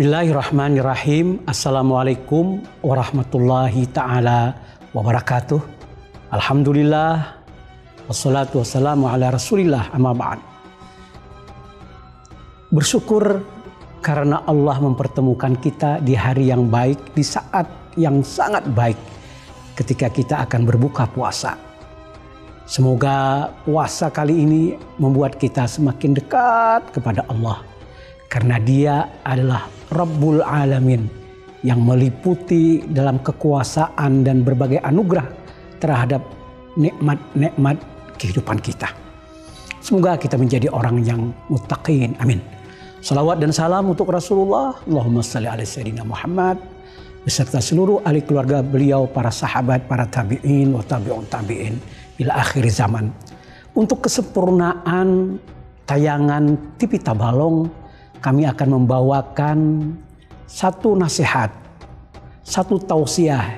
Bismillahirrahmanirrahim. Assalamualaikum warahmatullahi ta'ala wabarakatuh. Alhamdulillah. Wassalatu wassalamu ala rasulillah amma ba'd. Bersyukur karena Allah mempertemukan kita di hari yang baik, di saat yang sangat baik ketika kita akan berbuka puasa. Semoga puasa kali ini membuat kita semakin dekat kepada Allah. Karena Dia adalah Rabbul Alamin yang meliputi dalam kekuasaan dan berbagai anugerah terhadap nikmat-nikmat kehidupan kita. Semoga kita menjadi orang yang muttaqin. Amin. Salawat dan salam untuk Rasulullah. Allahumma salli ala Sayyidina Muhammad beserta seluruh ahli keluarga beliau, para sahabat, para tabi'in wa tabi'un tabi'in ila akhir zaman. Untuk kesempurnaan tayangan TV Tabalong, kami akan membawakan satu nasihat, satu tausiah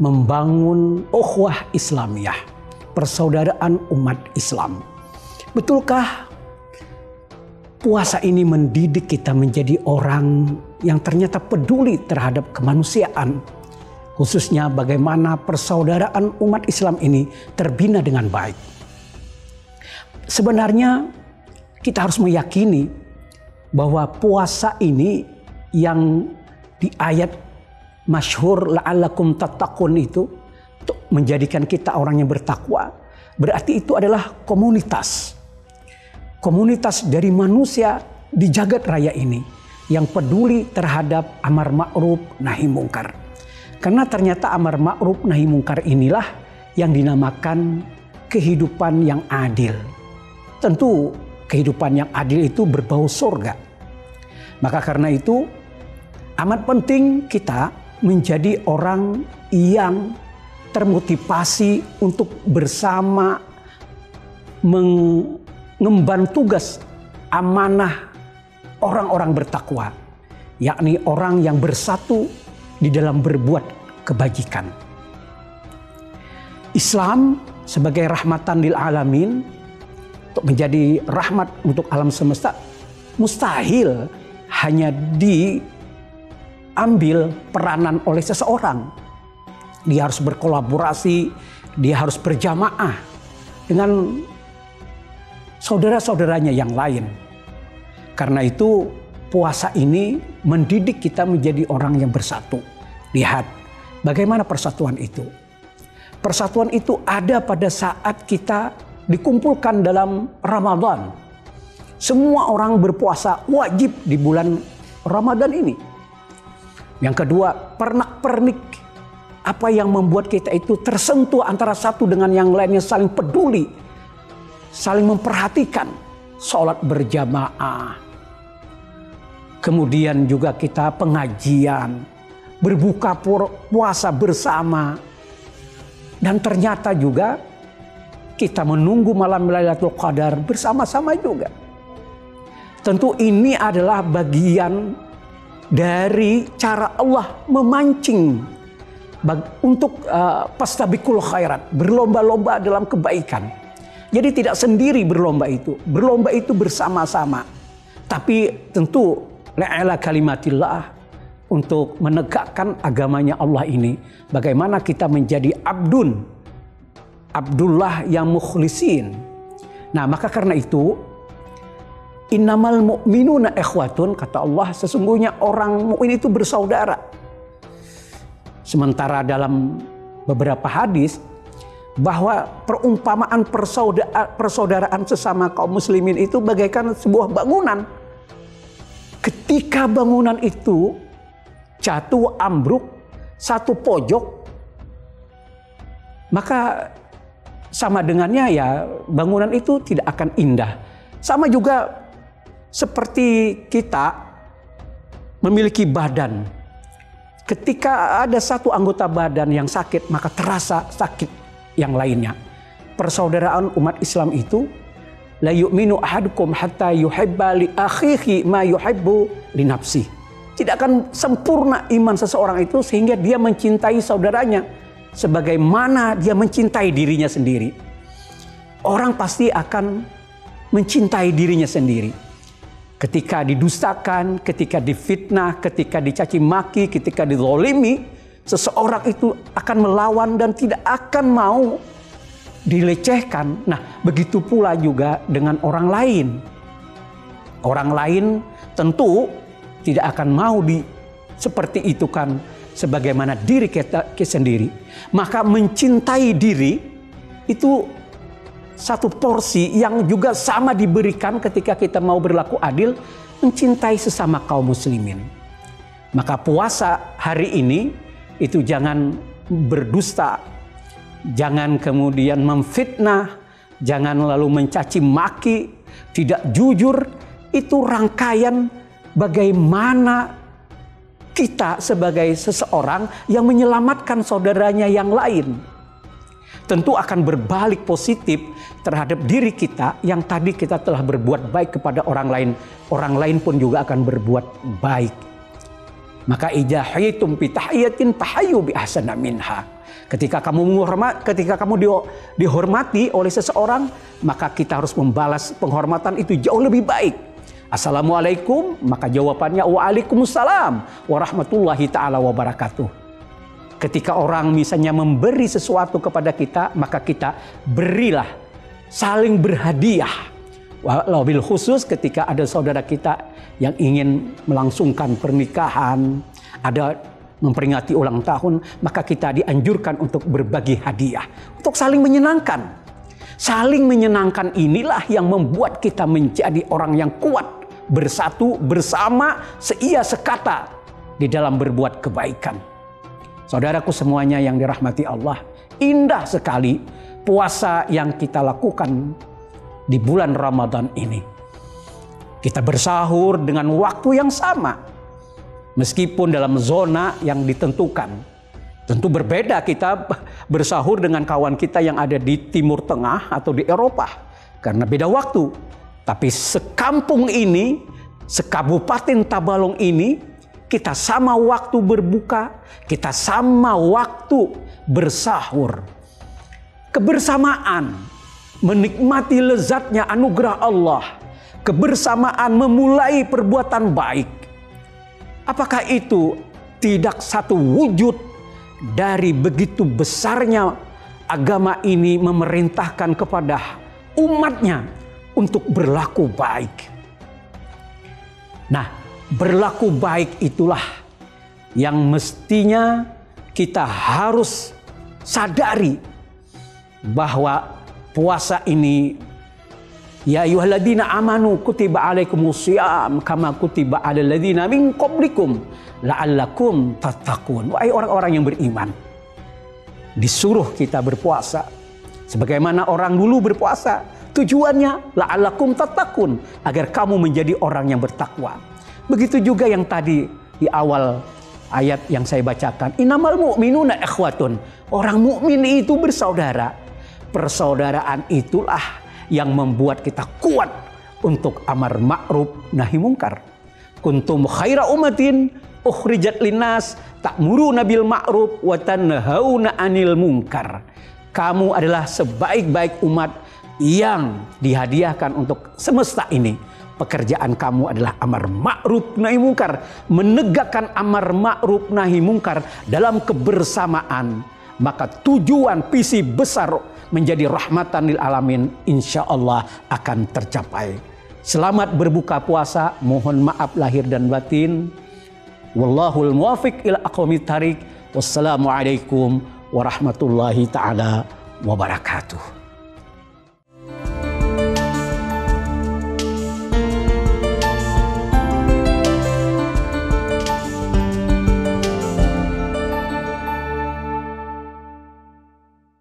membangun ukhuwah Islamiyah, persaudaraan umat Islam. Betulkah puasa ini mendidik kita menjadi orang yang ternyata peduli terhadap kemanusiaan, khususnya bagaimana persaudaraan umat Islam ini terbina dengan baik? Sebenarnya kita harus meyakini bahwa puasa ini yang di ayat masyhur la'allakum tattaqun itu untuk menjadikan kita orang yang bertakwa, berarti itu adalah komunitas. Komunitas dari manusia di jagat raya ini yang peduli terhadap amar ma'ruf nahi mungkar. Karena ternyata amar ma'ruf nahi mungkar inilah yang dinamakan kehidupan yang adil. Tentu kehidupan yang adil itu berbau surga. Maka karena itu amat penting kita menjadi orang yang termotivasi untuk bersama mengemban tugas amanah orang-orang bertakwa, yakni orang yang bersatu di dalam berbuat kebajikan. Islam sebagai rahmatan lil alamin, untuk menjadi rahmat untuk alam semesta, mustahil hanya diambil peranan oleh seseorang. Dia harus berkolaborasi, dia harus berjamaah dengan saudara-saudaranya yang lain. Karena itu puasa ini mendidik kita menjadi orang yang bersatu. Lihat bagaimana persatuan itu. Persatuan itu ada pada saat kita dikumpulkan dalam Ramadan. Semua orang berpuasa wajib di bulan Ramadan ini. Yang kedua, pernak-pernik. Apa yang membuat kita itu tersentuh antara satu dengan yang lainnya, saling peduli, saling memperhatikan. Sholat berjamaah. Kemudian juga kita pengajian, berbuka puasa bersama. Dan ternyata juga kita menunggu malam Lailatul Qadar bersama-sama juga. Tentu ini adalah bagian dari cara Allah memancing untuk fastabiqul khairat, berlomba-lomba dalam kebaikan. Jadi tidak sendiri berlomba itu bersama-sama. Tapi tentu la'ala kalimatillah, untuk menegakkan agamanya Allah ini. Bagaimana kita menjadi Abdullah yang mukhlisin. Nah, maka karena itu innamal mu'minuna ikhwatun, kata Allah, sesungguhnya orang mukmin itu bersaudara. Sementara dalam beberapa hadis bahwa perumpamaan persaudaraan sesama kaum muslimin itu bagaikan sebuah bangunan. Ketika bangunan itu jatuh ambruk satu pojok, maka sama dengannya ya bangunan itu tidak akan indah. Sama juga seperti kita memiliki badan. Ketika ada satu anggota badan yang sakit, maka terasa sakit yang lainnya. Persaudaraan umat Islam itu, la yu'minu ahadukum hatta yuhibba li akhihi ma yuhibbu li nafsi. Tidak akan sempurna iman seseorang itu sehingga dia mencintai saudaranya sebagaimana dia mencintai dirinya sendiri. Orang pasti akan mencintai dirinya sendiri. ketika didustakan, ketika difitnah, ketika dicaci maki, ketika dizalimi, seseorang itu akan melawan dan tidak akan mau dilecehkan. Nah, begitu pula juga dengan orang lain. Orang lain tentu tidak akan mau seperti itu kan, sebagaimana diri kita sendiri. Maka mencintai diri itu satu porsi yang juga sama diberikan ketika kita mau berlaku adil, mencintai sesama kaum muslimin. Maka puasa hari ini itu jangan berdusta, jangan kemudian memfitnah, jangan lalu mencaci maki, tidak jujur. Itu rangkaian bagaimana kita sebagai seseorang yang menyelamatkan saudaranya yang lain. Tentu akan berbalik positif terhadap diri kita yang tadi kita telah berbuat baik kepada orang lain. Orang lain pun juga akan berbuat baik. Maka idza hayitum bi tahiyatin fahayyu bi ahsana minha. Ketika kamu dihormati oleh seseorang, maka kita harus membalas penghormatan itu jauh lebih baik. Assalamualaikum, maka jawabannya waalaikumsalam warahmatullahi taala wabarakatuh. Ketika orang misalnya memberi sesuatu kepada kita, maka kita berilah, saling berhadiah. Wabil khusus ketika ada saudara kita yang ingin melangsungkan pernikahan, ada memperingati ulang tahun, maka kita dianjurkan untuk berbagi hadiah, untuk saling menyenangkan. Saling menyenangkan inilah yang membuat kita menjadi orang yang kuat, bersatu, bersama, seia sekata di dalam berbuat kebaikan. Saudaraku semuanya yang dirahmati Allah, indah sekali puasa yang kita lakukan di bulan Ramadan ini. Kita bersahur dengan waktu yang sama, meskipun dalam zona yang ditentukan. Tentu berbeda kita bersahur dengan kawan kita yang ada di Timur Tengah atau di Eropa, karena beda waktu. Tapi sekampung ini, sekabupaten Tabalong ini, kita sama waktu berbuka, kita sama waktu bersahur. Kebersamaan, menikmati lezatnya anugerah Allah. Kebersamaan memulai perbuatan baik. Apakah itu tidak satu wujud dari begitu besarnya agama ini memerintahkan kepada umatnya untuk berlaku baik? Nah, berlaku baik itulah yang mestinya kita harus sadari bahwa puasa ini, ya ayyuhalladzina amanu kutiba alaikumusiyam kama kutiba alal ladzina min qablikum la'allakum tattaqun. Wahai orang-orang yang beriman, disuruh kita berpuasa sebagaimana orang dulu berpuasa. Tujuannya la'allakum tattaqun, agar kamu menjadi orang yang bertakwa. Begitu juga yang tadi di awal ayat yang saya bacakan, innamal mu'minuna ikhwatun. Orang mukmin itu bersaudara. Persaudaraan itulah yang membuat kita kuat untuk amar ma'ruf nahi mungkar. Kuntum khaira ummatin ukhrijat linnas ta'muruna bil ma'ruf wa tanhauna 'anil munkar. Kamu adalah sebaik-baik umat yang dihadiahkan untuk semesta ini. Pekerjaan kamu adalah amar ma'ruf nahi mungkar, menegakkan amar ma'ruf nahi mungkar dalam kebersamaan. Maka tujuan visi besar menjadi rahmatan lil alamin insya Allah akan tercapai. Selamat berbuka puasa, mohon maaf lahir dan batin. Wallahul muwafiq ila aqwamit thariq. Wassalamualaikum warahmatullahi taala wabarakatuh.